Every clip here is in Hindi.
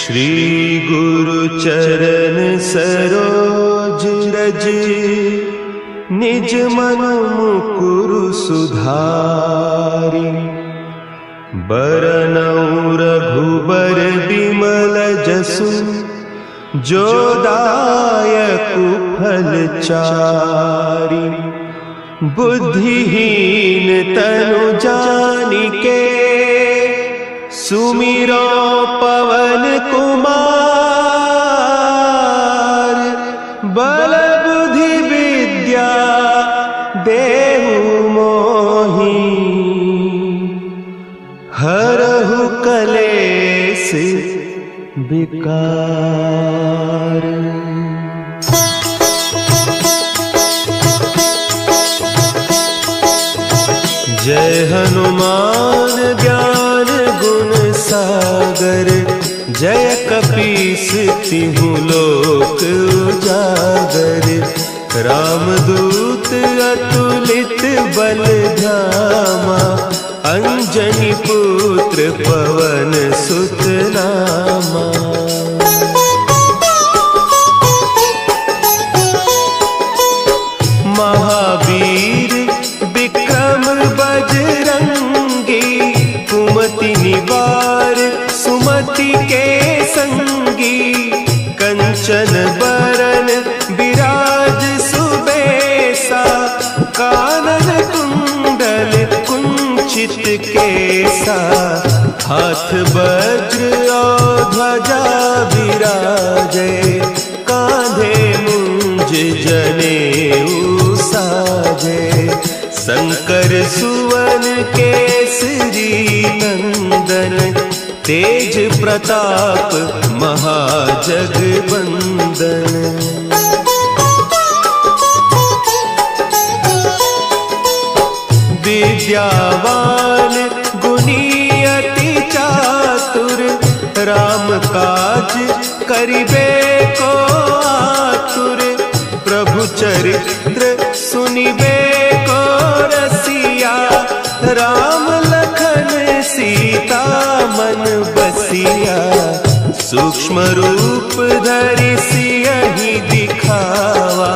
श्री गुरु चरण सरोज रज, निज मन मुकुरु सुधारि। बरनउँ रघुबर बिमल जसु, जो दायकु फल चारि। बुद्धिहीन तनु जानिके, सुमिरो पवन कुमार। बल बुद्धि विद्या देहु मोहि, हरहु कलेस विकार। जय हनुमान ज्ञान गुण सागर, जय कपीस तिहु लोक उजागर। रामदूत अतुलित बल धामा, अंजनी पुत्र पवन सुत नामा। महावीर विक्रम बजरंगी, कुमति निवार सुमति के संगी। कंचन बरन विराज सुबेसा, कानन कुंडल कुंचित केसा। हाथ वज्र और ध्वजा विराजे, कांधे मुंज जनेऊ साजे। शंकर सुवन केसरी नंदन, तेज प्रताप महाजगवंदन। विद्यावान गुणी अति चातुर, राम काज करिबे को आतुर। प्रभु चरित्र सुनिबे को रसिया, राम लखन सीता मन बसिया। सूक्ष्म रूप धरि सियहि दिखावा,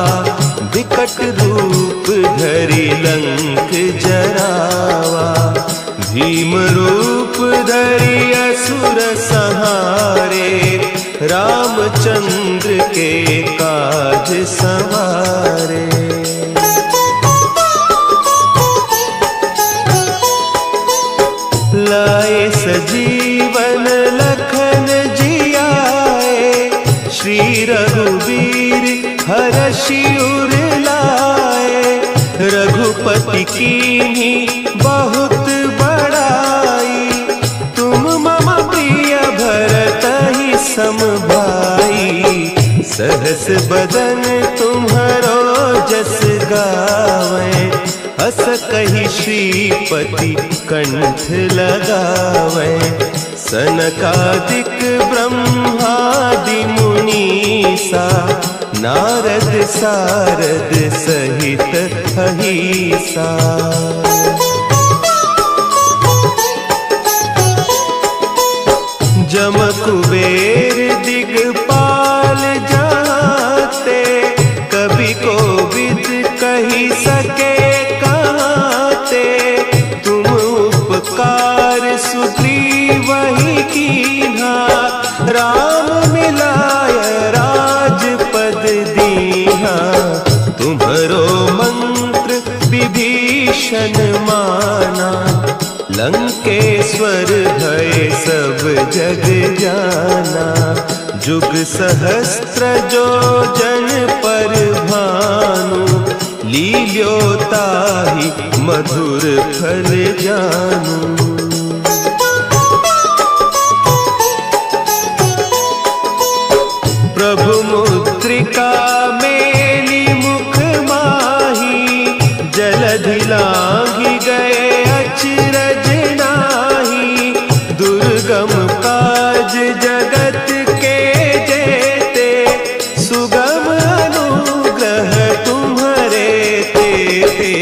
विकट रूप धरि लंक जरावा। भीम रूप धरि असुर संहारे, रामचंद्र के काज सवारे। लाए सजीवन लखन जियाए, श्री रघुवीर हरषि उर लाए। रघुपति कीन्ही बहुत बड़ाई, तुम मम प्रिय भरतहि सम भाई। सहस बदन तुम्हरो जस गावें, हस कहि श्रीपति कंठ लगावें। सनकादिक ब्रह्मादि मुनीसा, नारद सारद सहित अहीसा। जम कुबेर दिगपाल जाते, कवि कोविद कहि सके कहते। तुम उपकार सुग्रीवहि कीन्हा, राम मिलाय राजपद दीन्हा। तुम्हरो मंत्र विभीषण माना, लंकेश्वर भय सब जग जाना। जुग सहस्त्र जो जन पर भानु, लील्यो ताहि मधुर फल जानू। प्रभु मुद्रिका मेली मुख माही, जलधि लांघि गए अचरज नाही। दुर्गम काज जगत के जेते, सुगम अनुग्रह तुम्हरे तेते।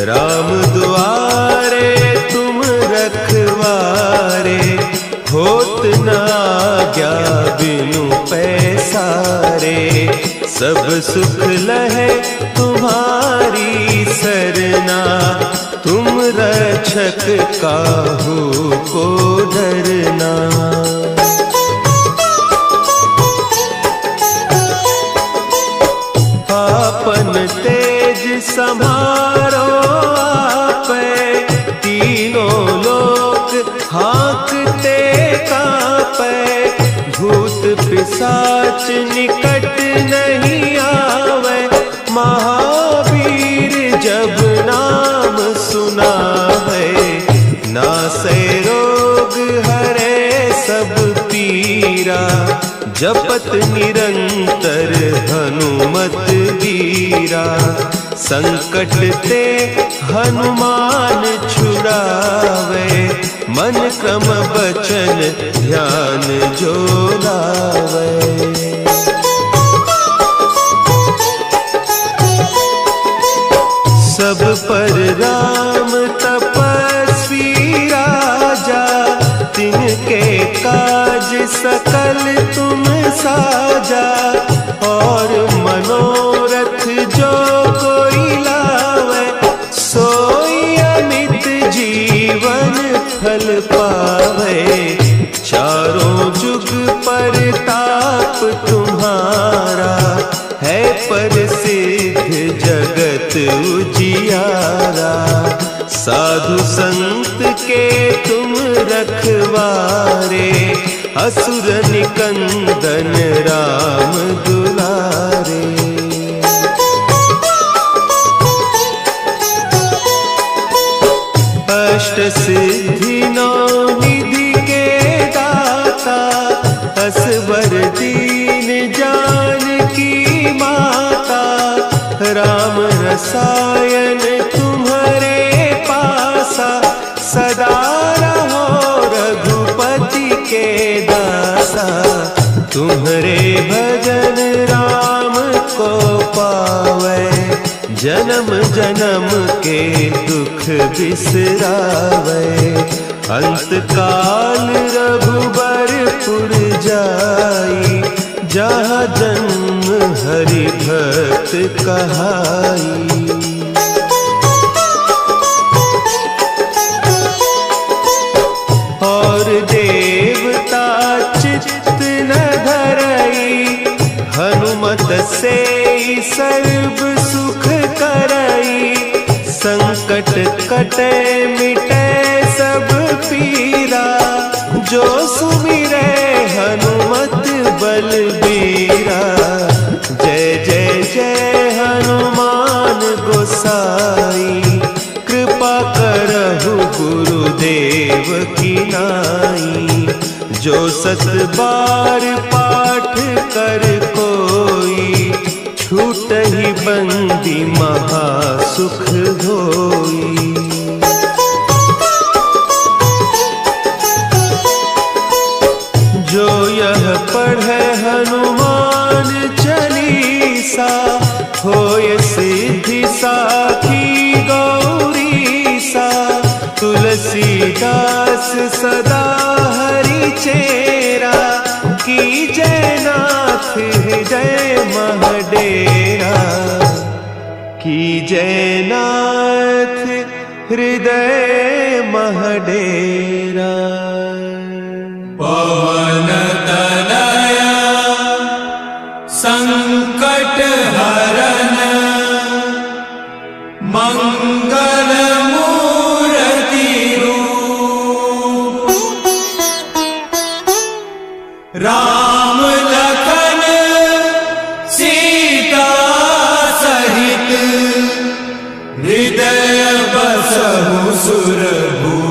राम दुआरे तुम सब सुख लहे तुम्हारी सरना, तुम रक्षक काहू को डरना। आपन तेज संभारो आपे, तीनों लोक हाँकते कांपे। भूत पिशाच निकट नहीं आवे, महावीर जब नाम सुनावे। नासै रोग हरे सब पीरा, जपत निरंतर हनुमत वीरा। संकट ते हनुमान छुड़ावे, मन क्रम बचन ध्यान जो लावे। सब पर राम तपस्वी राजा, तिनके काज सकल तुम साजा। और मनोरथ जो कोई लावे, सोई अमित जीवन फल पावे। चारों जुग परताप तुम्हारा, है प्रसिद्ध जगत उजियारा। साधु संत के तुम रखवारे, असुर निकंदन राम दुलारे। अष्ट सिद्धि नौ निधि के दाता, असवर दीन जानकी माता। राम रसायन तुम्हारे पासा, सदा रहो रघुपति के दासा। तुम्हारे भजन राम को पावे, जन्म जन्म के दुख बिसरावे। अंत काल रघुबरपुर जाई, जहाँ जन्म हरि भक्त कहाई। और देवता चित्त न धरई, हनुमत से सर्व सुख करई। संकट कटे मिटे सब पीरा, जो सुमिरे हनुमत बलबीरा। जय जय जय हनुमान गोसाई, कृपा करहु गुरुदेव की नाई। जो सत बार पाठ कर कोई, छूटहि बंदी महासुख होई। जो यह पढ़े हनुमान चालीसा, होय सिद्धि साखी गौरीसा। तुलसीदास सदा हरि चेरा, कीजय नाथ हृदय महडेरा। कीजय नाथ हृदय महडेरा। पवन तनया संकट हरन, मंगल मूर्ति रूप। राम लखन सीता सहित, हृदय बसहु सुरभूप।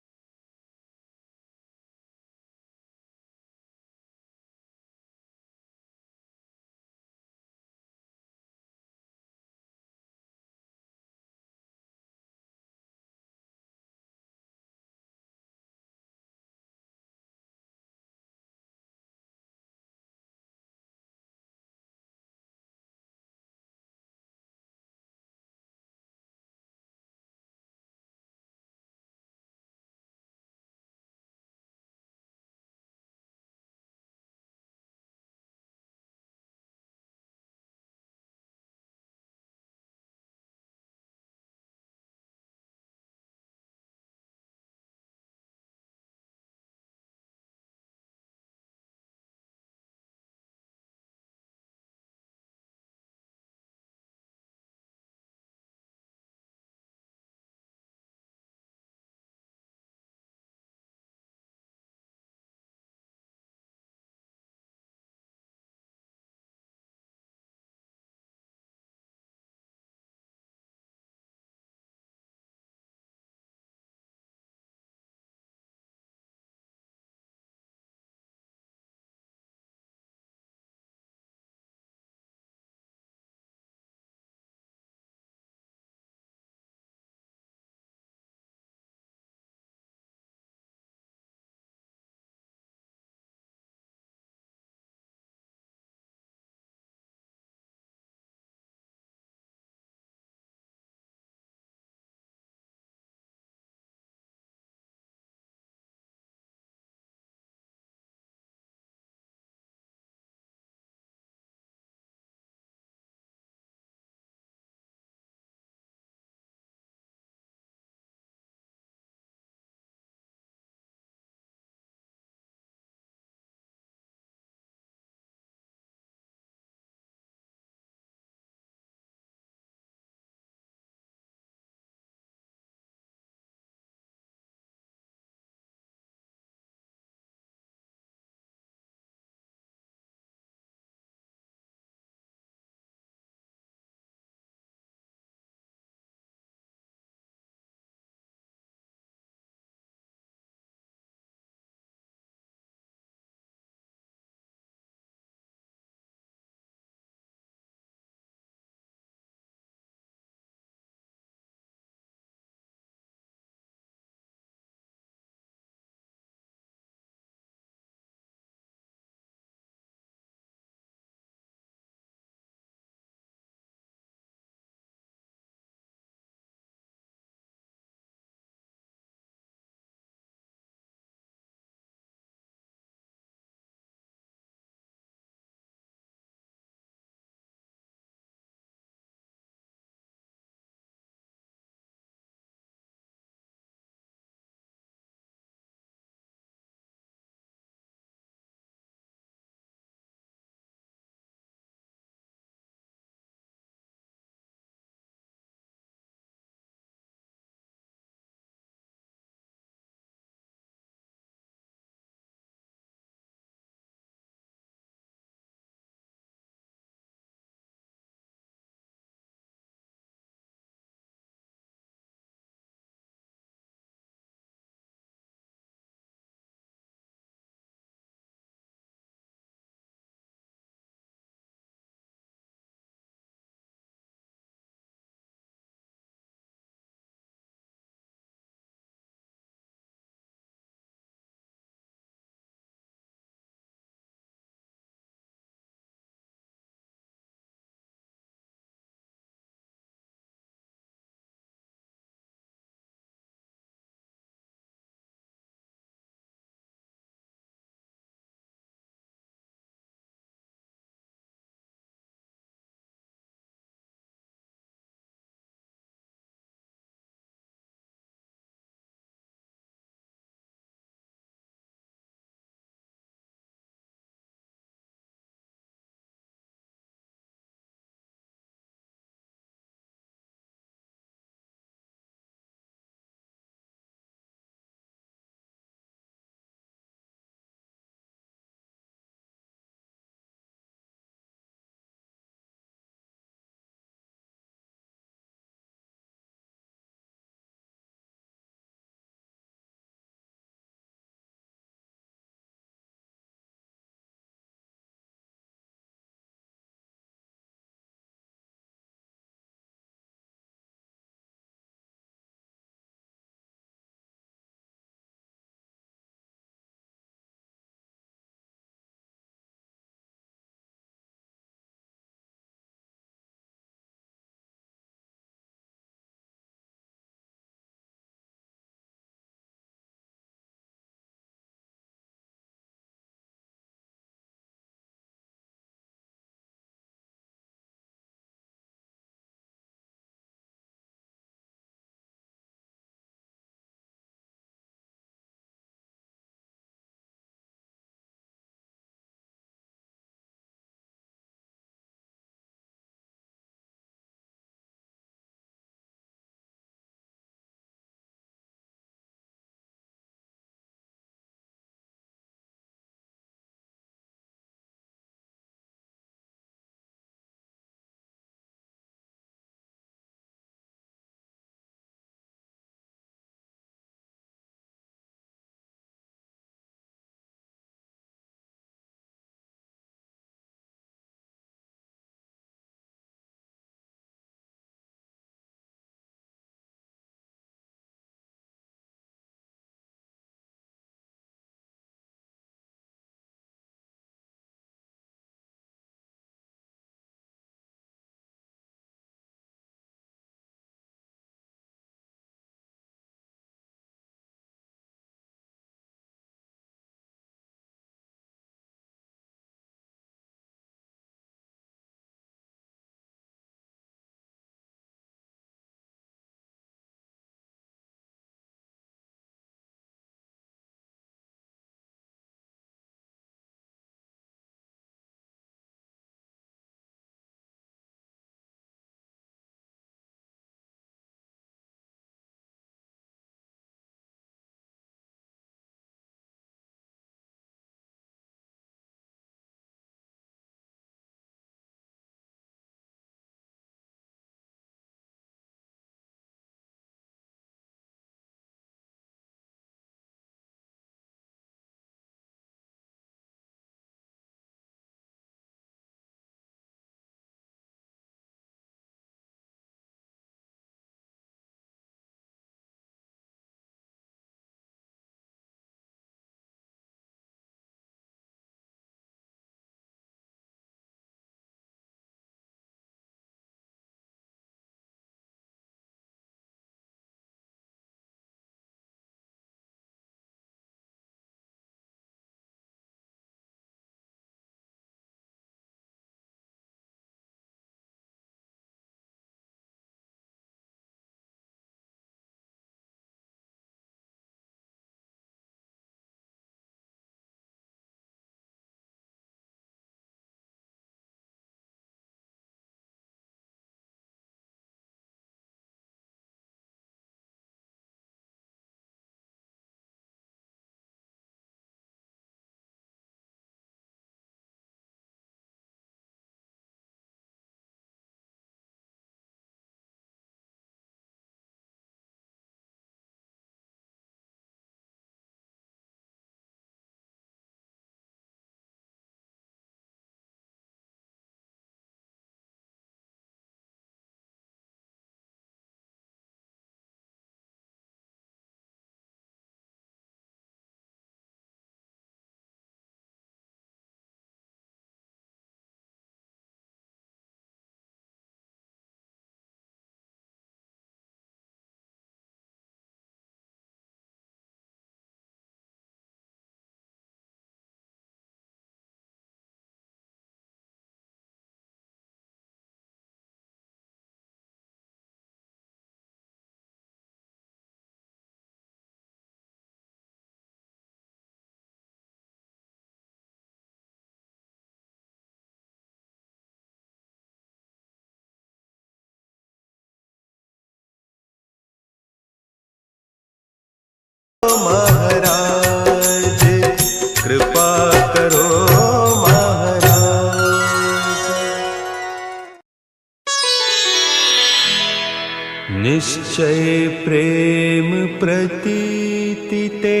प्रतीति ते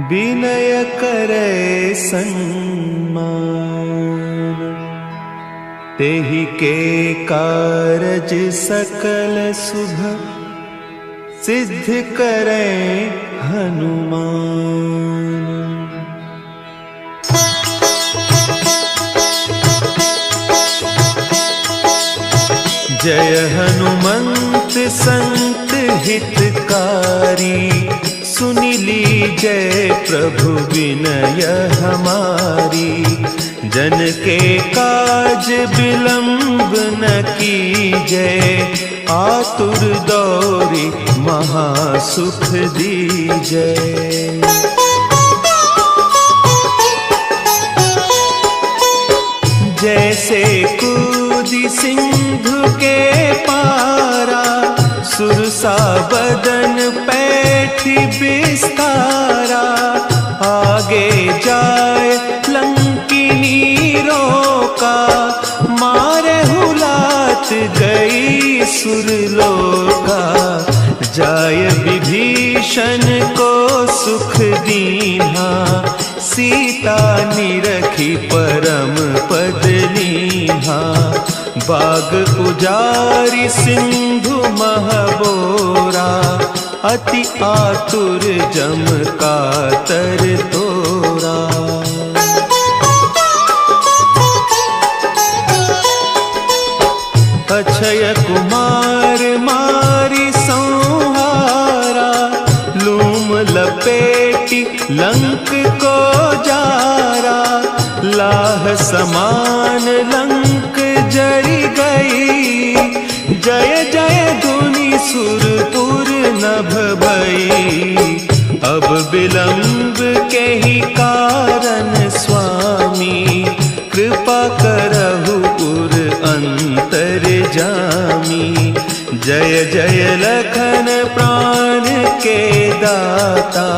विनय करे सन्मान। तेहि के कारज सकल शुभ सिद्ध करे हनुमान। जय हनुमंत संत हितकारी, सुनि लीजय प्रभु विनय हमारी। जन के काज विलंब न कीजय, आतुर दौरी महासुख दीजय। जैसे कूदी सिंधु के पारा, सुरसा बदन पैठी बिस्तारा। आगे जाए लंकिनी रोका, मारे हुलात गई सुरलोका। जाय विभीषण को सुख दीन्हा, सीता निरखी परम पद लीन्हा। बाग उजारी सिंधु महबोरा, अति आतुर जम कातर तोरा। अक्षय कुमार मारी संहारा, लूम लपेटी लंक को जारा। लाह समान लंक जरी गई, जय जय धुनि सुरपुर नभ भई। अब विलंब के ही कारण स्वामी, कृपा करहु पुर अंतर जामी। जय जय लखन प्राण के दाता,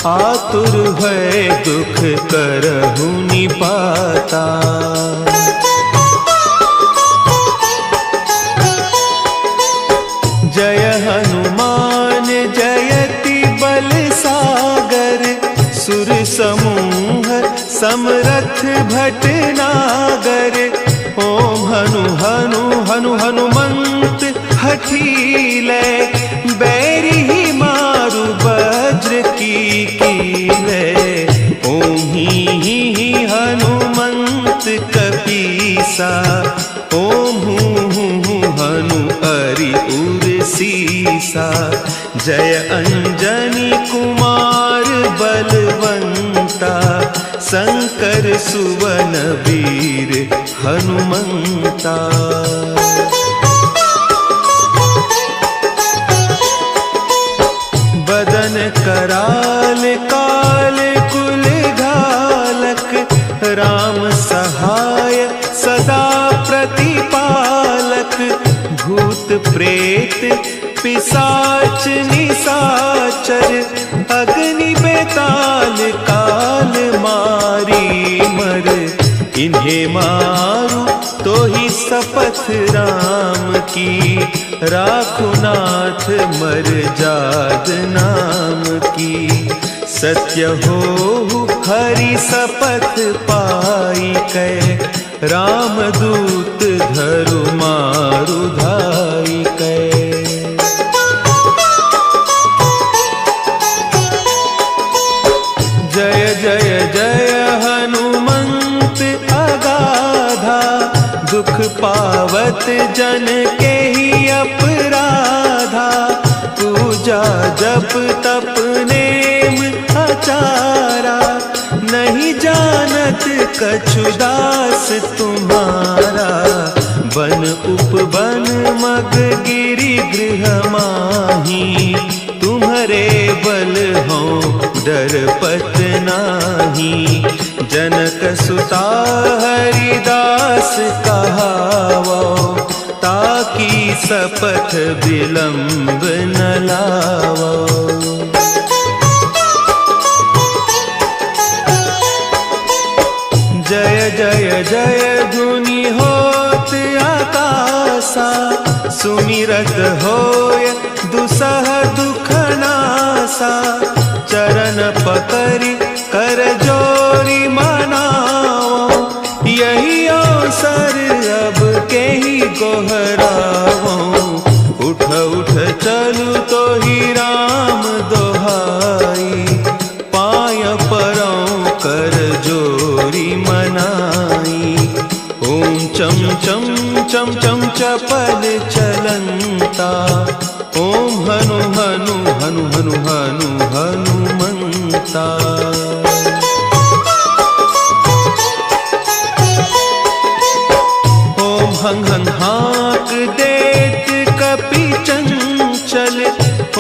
आतुर भय दुख करहु निपाता। जय हनुमान जयति बल सागर, सुर समूह समरथ भटनागर। ओम हनु हनु हनु हनुमंत हठीले, बैरी ही मारु वज्र की कीले। ओम ही हनुमंत कपीसा, ओम हूँ हनु अरि उर सीसा। जय अंजनी कुमार बलवंता, शंकर सुवन वीर हनुमंता। बदन कराल काल कुल घालक, राम सहाय सदा प्रतिपालक। भूत प्रेत पिशाच निशाचर, अग्नि बेताल काल मारी मर। इन्हें मारू तो ही शपथ राम की, राखो नाथ मर जाद नाम की। सत्य हो हरि शपथ पाई कै, राम दूत धरु मारु धाई कै। जय जय जय हनुमंत अगाधा, दुख पावत जन के ही अपराधा। पूजा जप तप नेम आचारा, नहीं जानत कछु दास तुम्हारा। बन उपवन मग गिरि गृह माही, तुम्हारे बल हो डरपत नाही। जनक सुता हरिदास कहावो, ताकि शपथ विलंब न लावो। जय जय जय धुनि होत आकाशा, सुमिरत होय दुसह पकड़ी कर जोरी मनाओ, यही अवसर अब के ही गोहराओ। उठ उठ चलू तो ही राम दोहाई, पाय परों कर जोरी मनाई। ओम चम चम चम चम चपल चलंता, ओम हनु हनु हनु हनु हनु हनुमंता। ओम हंग हंग हाँक देत कपि चंचल,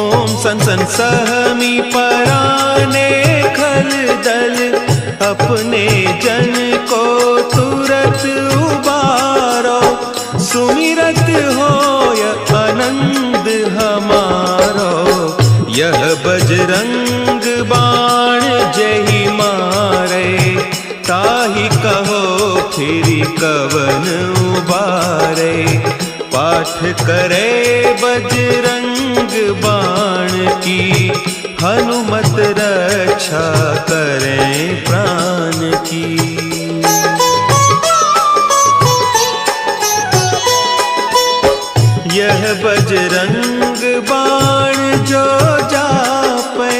ओम सन सन सहमी पराने खल दल। अपने जन को तुरत उबारो, सुमिरत होय आनंद हमारो। यह बजरंग बाण जही मारे, ताहि कहो फिरि कवन उबारे। पाठ करे बजरंग बाण की, हनुमत रक्षा करें प्राण की। यह बजरंग बाण जो जापै,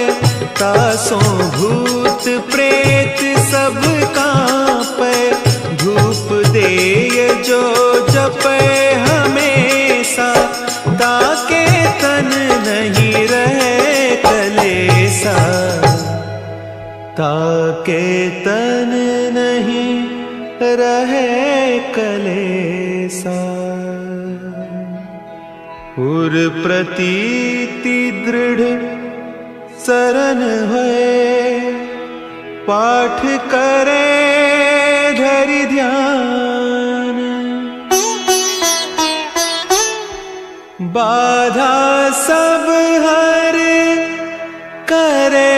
तासों भूत प्रेत सब कांपै। धूप देय जो जपै हमेशा, ताके तन नहीं रहे कलेसा। ताके तन नहीं रहे कलेसा। उर प्रतीति दृढ़ शरण है, पाठ करे धरि ध्यान। बाधा सब हर करे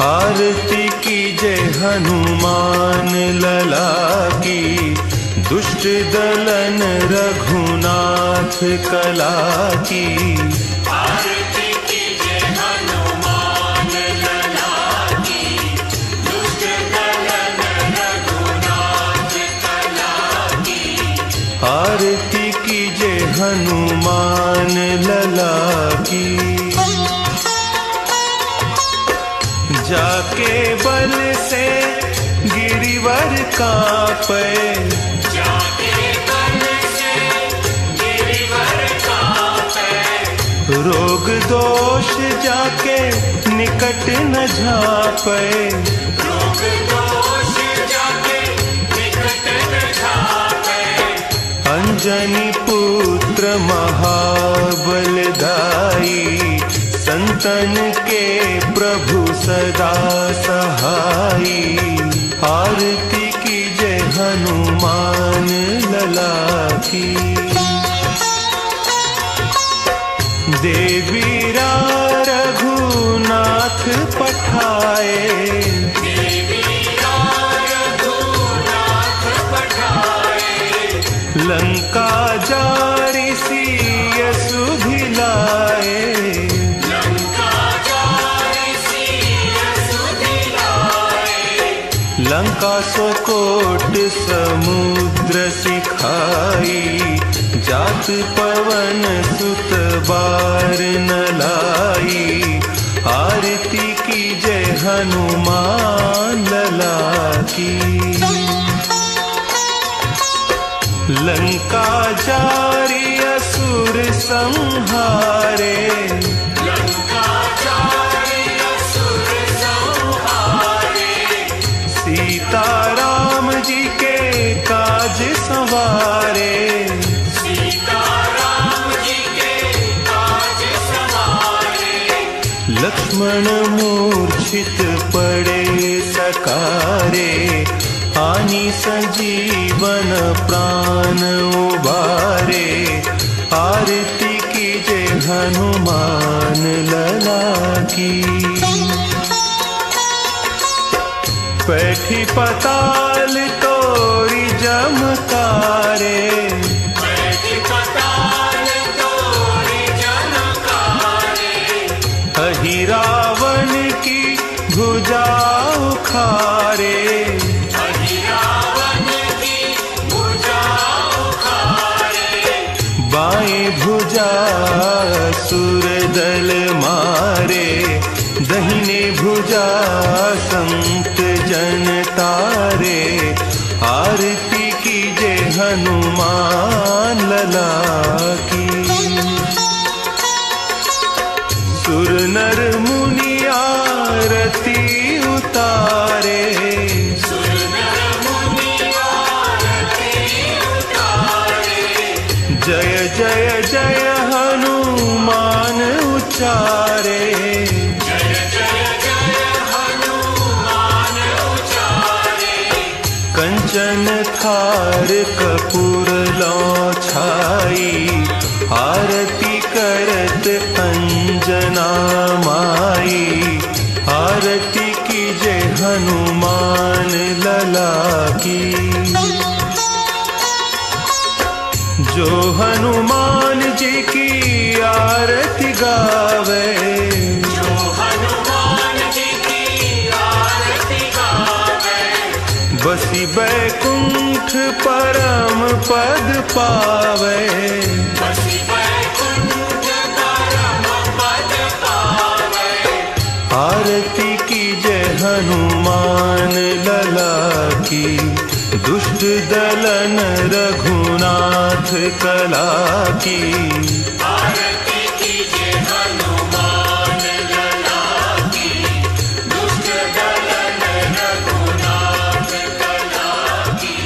आरती कीजे हनुमान लला की, दुष्ट दलन रघुनाथ कला की। आरती कीजे हनुमान लला की, दुष्ट दलन रघुनाथ कला की। आरती कीजे हनुमान लला की। जाके बल से गिरिवर कांपे, जाके बल से गिरिवर कांपे। रोग दोष जाके निकट न झापे, रोग दोष जाके निकट न झापे। अंजनी पुत्र महाबलदाई, संतन के प्रभु सदा सहाई। आरती कीजे हनुमान लला की। देवीरा रघुनाथ पठाए, देवीरा रघुनाथ पठाए। लंका जारी सिय सुधिलाए, लंका सो कोट समुद्र सिखाई। जात पवन सुत बार न लाई। आरती कीजे हनुमान लला की। लंका जारी असुर संहारे, सीता राम जी के काज संवारे। सीता राम जी के काज संवारे। लक्ष्मण मूर्छित पड़े सकारे, आनी संजीवन प्राण उबारे। आरती कीजे हनुमान लला की। बैठी पताल तोरी जमकारे, बैठी पताल तोरी जमकारे। अहि रावण की भुजा उखारे, अहि रावण की भुजा उखारे। बाएं भुजा असुर दल मारे, दहिने भुजा संत जन तारे। आरती कीजे हनुमान लला की। सुर नर मुनि आरती उतारे, सुर नर मुनि आरती उतारे। जय जय जय हनुमान उचारे। जय जय जय हनुमान उचारे। कंचन थार कपूर लौ छाई, आरती करत अंजना माई। आरती कीजे हनुमान लला की। जो हनुमान जी की आरती गावे, जो हनुमान जी की आरती गावे। बसी बैकुंठ परम पद पावे। बसी बैकुंठ परम पद पावे। आरती कीजे हनुमान लला की। दुष्ट दलन रघुनाथ कला की। आरती कीजे हनुमान लला की। दुष्ट दलन रघुनाथ कला की।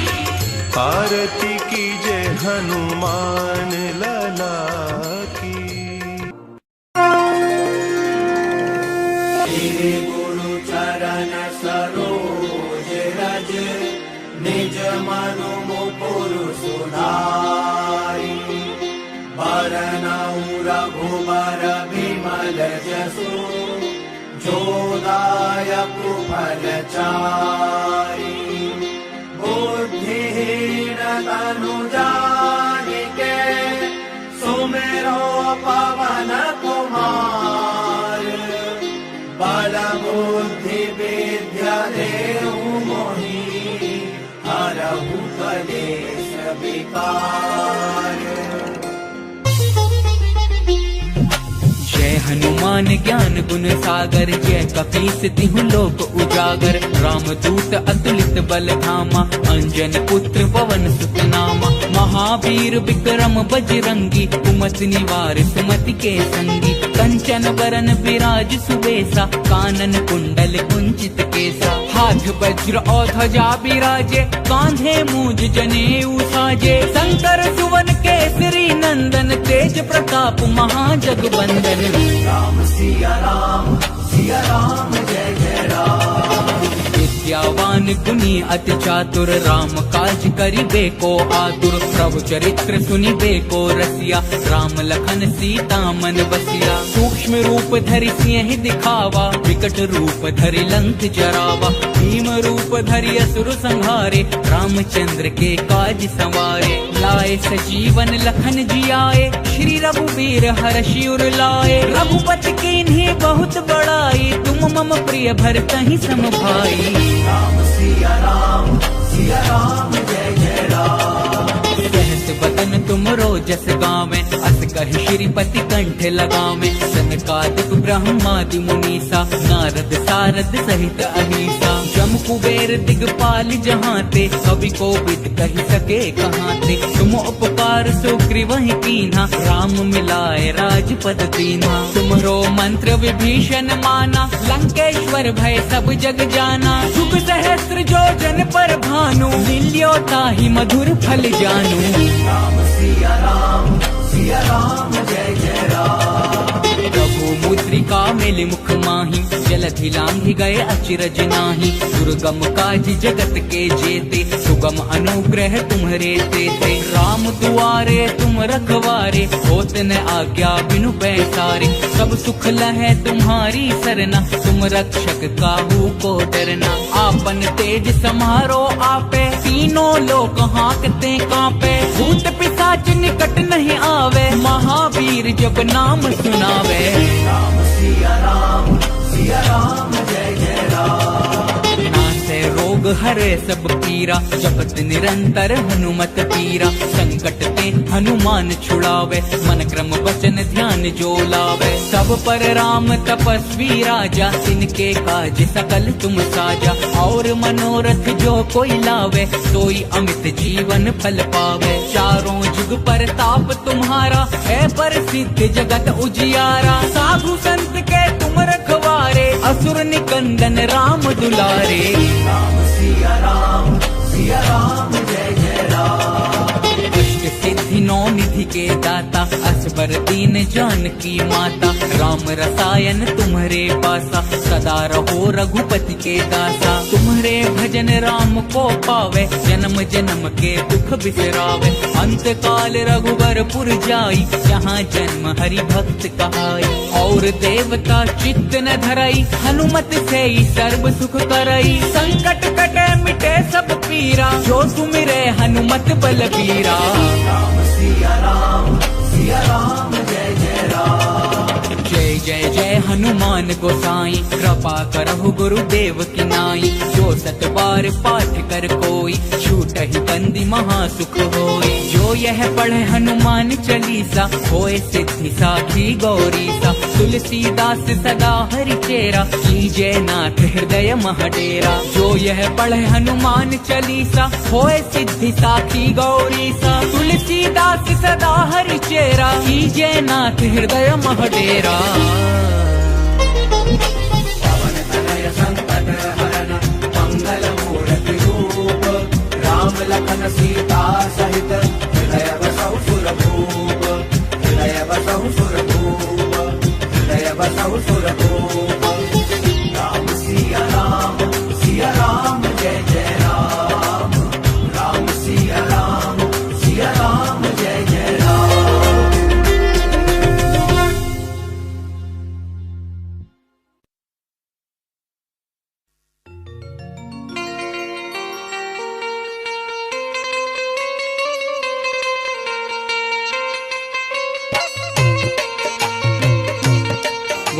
आरती कीजे हनुमान लला की। श्री गुरु चरण सरोज रज, निज मनु मुकुर सुनाई। बरनउँ रघुबर बिमल जसु, जो दायक कुफलचारी बुद्धिहीन तनु जानिके सुमेरो पवन कुमार बल बुद्धि विद्या देहु मोहि हरहु कलेश विकार। जय हनुमान ज्ञान गुण सागर, जय कपीस तिहु लोक उजागर। रामदूत अतुलित बल धामा, अंजन पुत्र पवन सुत नामा। महावीर विक्रम बजरंगी, कुमति निवार सुमति के संगी। कंचन बरन विराज सुबेसा, कानन कुंडल कुंचित केसा। हाथ वज्र और ध्वजा विराजे, कांधे मूज जनेऊ साजे। शंकर सुवन केसरी नंदन, तेज प्रताप महाजगवंदन। राम सिया राम जय जय राम। विद्यावान गुणी अति चातुर, राम काज करिबे को आतुर। प्रभु चरित्र सुनिबे को रसिया, राम लखन सीता मन बसिया। सूक्ष्म रूप धरि सिंह दिखावा, विकट रूप धरि लंक जरावा। भीम रूप धरि असुर संहारे, रामचंद्र के काज संवारे। लाए सजीवन लखन जियाए, श्री रघुवीर हर्षि उर लाए। रघुपति कीन्ही बहुत बड़ाई, तुम मम प्रिय भरतहि सम भाई। राम सिया राम जय जय राम। सहस बदन तुमरो जस गावे, अस कहि श्रीपति कंठ लगावे। सनकादिक ब्रह्मादि मुनीसा, नारद सारद सहित अहीसा। जम कुबेर दिगपाल जहांते, कवि कोविद कहि सके कहांते। तुम उपकार सुग्रीवहि कीन्हा, राम मिलाए राजपद दीन्हा। तुम्हरो मंत्र विभीषण माना, लंकेश्वर भय सब जग जाना। शुभ सहस्त्र जो जन पर भानु, लिल्यो ताहि मधुर फल जानू। राम सिया राम जय जय राम। प्रभु मुद्रिका मेलि मुख माहि, जलधि लांघि गए अचिरज नाही। दुर्गम काज जगत के जेते, सुगम अनुग्रह तुम्हरे तेते। राम दुआरे तुम रखवारे, होत न आज्ञा बिनु पैसारे। सब सुख लहै तुम्हारी सरना, तुम रक्षक काहू को डरना। आपन तेज समारो आपे, तीनों लोक हाँकते कांपे। भूत पिशाच निकट नहीं आवे, महावीर जब नाम सुनावे। राम सिया राम जय जय राम। नासे रोग हरे सब पीरा, जपत निरंतर हनुमत पीरा। संकट ते हनुमान छुड़ावे, मन क्रम वचन ध्यान जो लावे। सब पर राम तपस्वी राजा, तिनके काज सकल तुम साजा। और मनोरथ जो कोई लावे, सोई अमित जीवन फल पावे। चारों जुग परताप तुम्हारा, है प्रसिद्ध जगत उजियारा। साधु संत के तुम रखवारे, असुर निकंदन राम दुलारे। राम सिया राम जय जय राम। अष्ट सिद्धि नौ निधि के दाता, असबर दीन जानकी माता। राम रसायन तुम्हरे पासा, सदा रहो रघुपति के दासा। तुम्हरे भजन राम को पावे, जन्म जन्म के दुख बिसरावे। अंत काल रघुवरपुर जाई, जहाँ जन्म हरि भक्त कहाई। और देवता चित्त न धरई, हनुमत से ही सर्व सुख करई। संकट कटे मिटे सब पीरा, जो सुमिरे हनुमत बलबीरा। राम सिया राम जय जय राम। जय जय जय हनुमान गोसाई, कृपा करहु गुरुदेव की नाई। जो सत बार पाठ कर कोई, छूटहि बंदी महासुख होई। जो यह पढ़े हनुमान चालीसा, होए सिद्धि साखी गौरीसा। तुलसीदास सदा हरि चेरा, कीजय नाथ हृदय महडेरा। जो यह पढ़े हनुमान चालीसा, होए सिद्धि साखी गौरीसा। तुलसीदास सदा हरि चेरा, कीजय नाथ हृदय महडेरा। पवन तनय संकट हरन, मंगल मूर्ति रूप। राम लखन सीता सहित, हृदय बसहु सुरभूप। हृदय बसहु सुरभूप। राम सिया राम जय जय राम। राम सिया राम जय जय राम।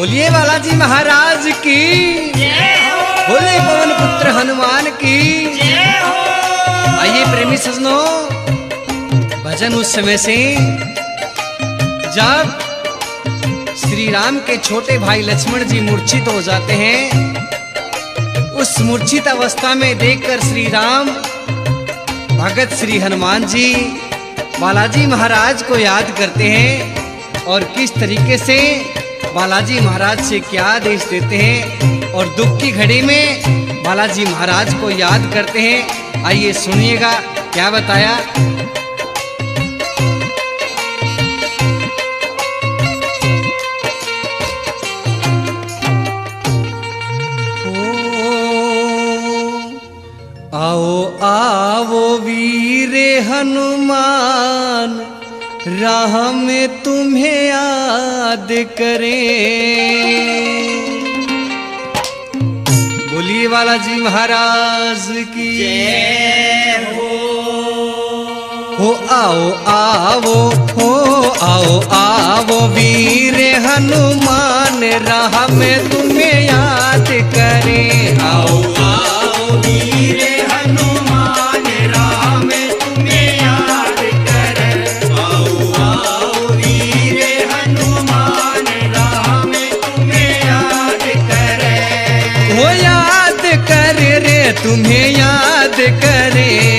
बोलिए बालाजी महाराज की, बोले पवन पुत्र हनुमान की। आइए प्रेमी सजनों, भजन उस समय से जब श्री राम के छोटे भाई लक्ष्मण जी मूर्छित हो जाते हैं। उस मूर्छित अवस्था में देखकर श्री राम भगत श्री हनुमान जी बालाजी महाराज को याद करते हैं और किस तरीके से बालाजी महाराज से क्या आदेश देते हैं और दुख की घड़ी में बालाजी महाराज को याद करते हैं। आइए सुनिएगा क्या बताया। आओ आओ वीर हनुमान, राह में तुम्हें याद करें। बोलिए बालाजी महाराज की जय हो। आओ आओ हो, आओ आओ वीर हनुमान, राह में तुम्हें याद करें। आओ आओ वीर हनुमान, राह में तुम्हें याद करें। आओ आओ वीर हनुमान, राह में तुम्हें याद करें। वो याद कर रे तुम्हें याद करे।